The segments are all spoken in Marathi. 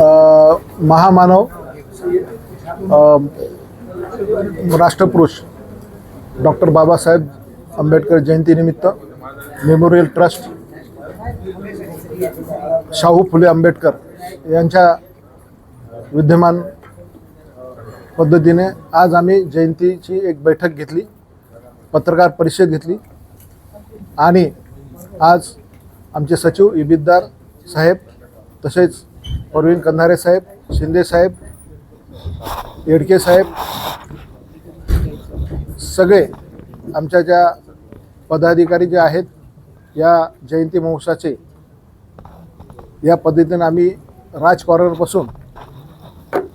महामानव राष्ट्रपुरुष डॉक्टर बाबासाहेब आंबेडकर जयंतीनिमित्त मेमोरियल ट्रस्ट शाहू फुले आंबेडकर यांच्या विद्यमान पद्धतीने आज आम्ही जयंतीची एक बैठक घेतली, पत्रकार परिषद घेतली आणि आज आमचे सचिव इबिद्दार साहेब, तसेच परवीन कंधारे साहेब, शिंदे साहेब, येडके साहेब, सगळे आमच्या ज्या पदाधिकारी जे आहेत या जयंती महोत्सवाचे, या पद्धतीने आम्ही राज कॉर्नरपासून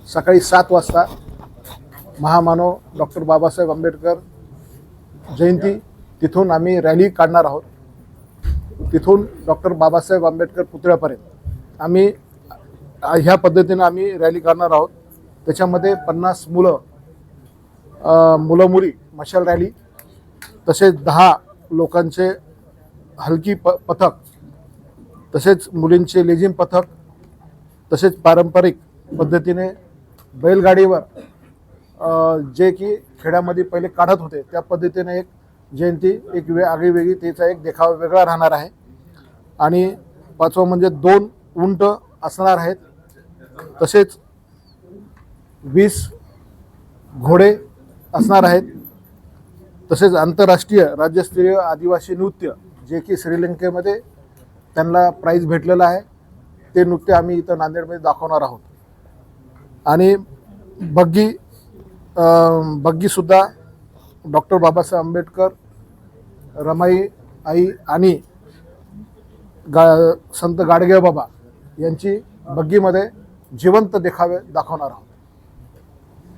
सकाळी 7 वाजता महामानव डॉक्टर बाबासाहेब आंबेडकर जयंती तिथून आम्ही रॅली काढणार आहोत। तिथून डॉक्टर बाबासाहेब आंबेडकर पुतळ्यापर्यंत आम्ही ह्या पद्धतीने आम्ही रॅली करणार आहोत। त्याच्यामध्ये 50 मुलं मुली मशाल रॅली, तसेच 10 लोकांचे हलकी पथक, तसेच मुलींचे लेझिम पथक, तसेच पारंपरिक पद्धतीने बैलगाडीवर जे की खेड्यामध्ये पहिले काढत होते त्या पद्धतीने एक जयंती एक आगळीवेगळी त्याचा एक देखावा वेगळा राहणार आहे। आणि 5वं म्हणजे 2 उंट असणार आहेत, तसेच 20 घोडे असणार आहेत, तसेच आंतरराष्ट्रीय राज्यस्तरीय आदिवासी नृत्य जे की श्रीलंकेमध्ये त्यांना प्राईज भेटलेलं आहे, ते नृत्य आम्ही इथं नांदेडमध्ये दाखवणार आहोत। आणि बग्गीसुद्धा डॉक्टर बाबासाहेब आंबेडकर, रमाई आई आणि संत गाडगे बाबा यांची बग्गीमध्ये जिवंत देखावे दाखवणार आहोत।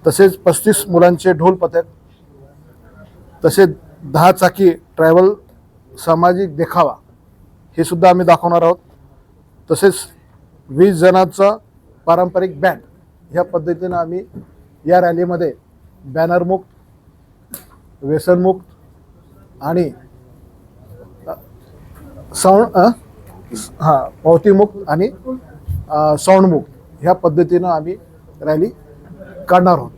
तसेच 35 मुलांचे ढोल पथक, तसेच 10 चाकी ट्रॅव्हल सामाजिक देखावा हे सुद्धा आम्ही दाखवणार आहोत। तसेच 20 जणांचा पारंपरिक बँड, ह्या पद्धतीने आम्ही या रॅलीमध्ये बॅनरमुक्त, व्यसनमुक्त आणि पावतीमुक्त आणि साऊंडमुक्त ह्या पद्धतीनं आम्ही रॅली काढणार आहोत।